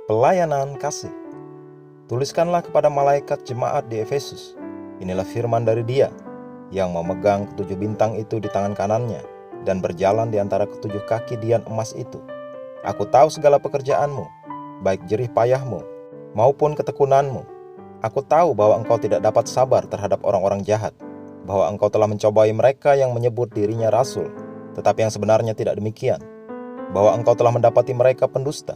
Pelayanan kasih. Tuliskanlah kepada malaikat jemaat di Efesus, inilah firman dari Dia yang memegang ketujuh bintang itu di tangan kanannya dan berjalan di antara ketujuh kaki dian emas itu. Aku tahu segala pekerjaanmu, baik jerih payahmu maupun ketekunanmu. Aku tahu bahwa engkau tidak dapat sabar terhadap orang-orang jahat, bahwa engkau telah mencobai mereka yang menyebut dirinya rasul, tetapi yang sebenarnya tidak demikian, bahwa engkau telah mendapati mereka pendusta,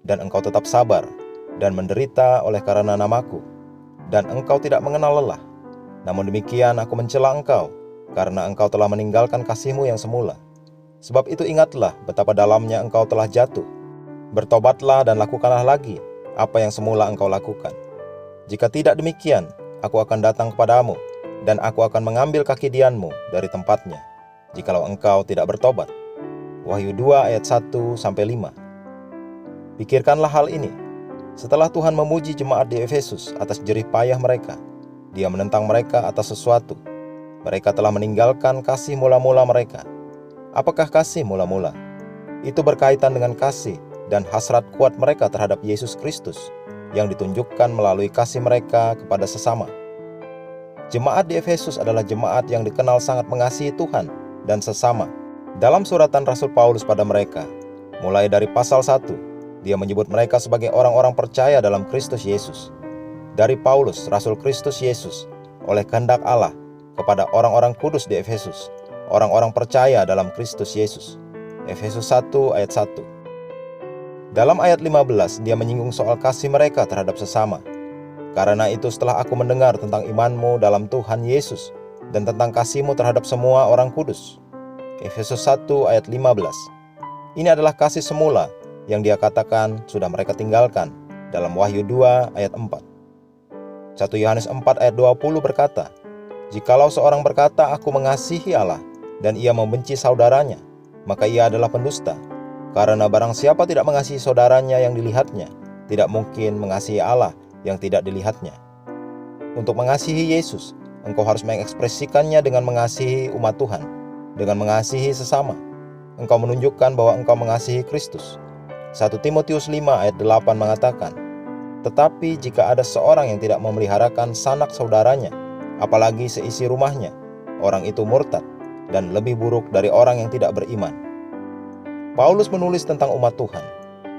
dan engkau tetap sabar dan menderita oleh karena namaku, dan engkau tidak mengenal lelah. Namun demikian aku mencela engkau, karena engkau telah meninggalkan kasihmu yang semula. Sebab itu ingatlah betapa dalamnya engkau telah jatuh. Bertobatlah dan lakukanlah lagi apa yang semula engkau lakukan. Jika tidak demikian, aku akan datang kepadamu, dan aku akan mengambil kaki dianmu dari tempatnya, jikalau engkau tidak bertobat. Wahyu 2 ayat 1-5. Pikirkanlah hal ini. Setelah Tuhan memuji jemaat di Efesus atas jerih payah mereka, Dia menentang mereka atas sesuatu. Mereka telah meninggalkan kasih mula-mula mereka. Apakah kasih mula-mula? Itu berkaitan dengan kasih dan hasrat kuat mereka terhadap Yesus Kristus yang ditunjukkan melalui kasih mereka kepada sesama. Jemaat di Efesus adalah jemaat yang dikenal sangat mengasihi Tuhan dan sesama. Dalam suratan Rasul Paulus pada mereka, mulai dari pasal 1, dia menyebut mereka sebagai orang-orang percaya dalam Kristus Yesus. Dari Paulus, Rasul Kristus Yesus, oleh kehendak Allah, kepada orang-orang kudus di Efesus, orang-orang percaya dalam Kristus Yesus. Efesus 1 ayat 1. Dalam ayat 15, dia menyinggung soal kasih mereka terhadap sesama. Karena itu setelah aku mendengar tentang imanmu dalam Tuhan Yesus dan tentang kasihmu terhadap semua orang kudus. Efesus 1 ayat 15. Ini adalah kasih semula yang Dia katakan sudah mereka tinggalkan dalam Wahyu 2 ayat 4. 1 Yohanes 4 ayat 20 berkata, jikalau seorang berkata aku mengasihi Allah dan ia membenci saudaranya, maka ia adalah pendusta. Karena barang siapa tidak mengasihi saudaranya yang dilihatnya, tidak mungkin mengasihi Allah yang tidak dilihatnya. Untuk mengasihi Yesus, engkau harus mengekspresikannya dengan mengasihi umat Tuhan, dengan mengasihi sesama. Engkau menunjukkan bahwa engkau mengasihi Kristus. 1 Timotius 5 ayat 8 mengatakan, tetapi jika ada seorang yang tidak memeliharakan sanak saudaranya, apalagi seisi rumahnya, orang itu murtad dan lebih buruk dari orang yang tidak beriman. Paulus menulis tentang umat Tuhan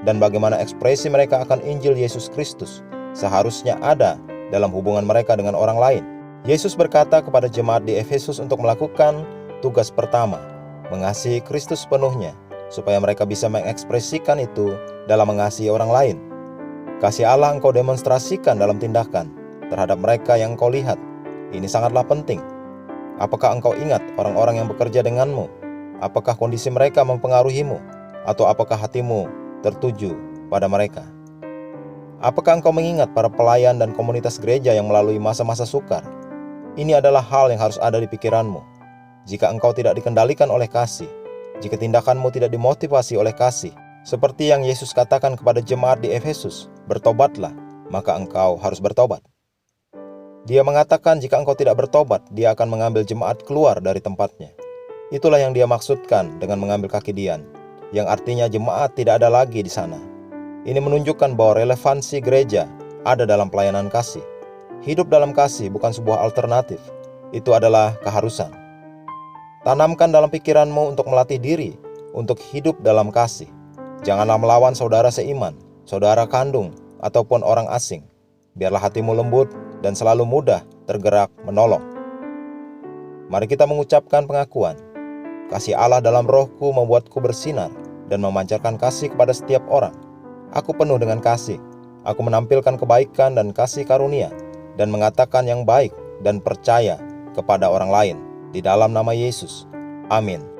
dan bagaimana ekspresi mereka akan Injil Yesus Kristus seharusnya ada dalam hubungan mereka dengan orang lain. Yesus berkata kepada jemaat di Efesus untuk melakukan tugas pertama, mengasihi Kristus sepenuhnya, supaya mereka bisa mengekspresikan itu dalam mengasihi orang lain. Kasih Allah engkau demonstrasikan dalam tindakan terhadap mereka yang engkau lihat. Ini sangatlah penting. Apakah engkau ingat orang-orang yang bekerja denganmu? Apakah kondisi mereka mempengaruhimu? Atau apakah hatimu tertuju pada mereka? Apakah engkau mengingat para pelayan dan komunitas gereja yang melalui masa-masa sukar? Ini adalah hal yang harus ada di pikiranmu. Jika engkau tidak dikendalikan oleh kasih, jika tindakanmu tidak dimotivasi oleh kasih, seperti yang Yesus katakan kepada jemaat di Efesus, bertobatlah, maka engkau harus bertobat. Dia mengatakan jika engkau tidak bertobat, Dia akan mengambil jemaat keluar dari tempatnya. Itulah yang Dia maksudkan dengan mengambil kaki dian, yang artinya jemaat tidak ada lagi di sana. Ini menunjukkan bahwa relevansi gereja ada dalam pelayanan kasih. Hidup dalam kasih bukan sebuah alternatif, itu adalah keharusan. Tanamkan dalam pikiranmu untuk melatih diri untuk hidup dalam kasih. Janganlah melawan saudara seiman, saudara kandung, ataupun orang asing. Biarlah hatimu lembut dan selalu mudah tergerak menolong. Mari kita mengucapkan pengakuan. Kasih Allah dalam rohku membuatku bersinar dan memancarkan kasih kepada setiap orang. Aku penuh dengan kasih. Aku menampilkan kebaikan dan kasih karunia dan mengatakan yang baik dan percaya kepada orang lain. Di dalam nama Yesus. Amin.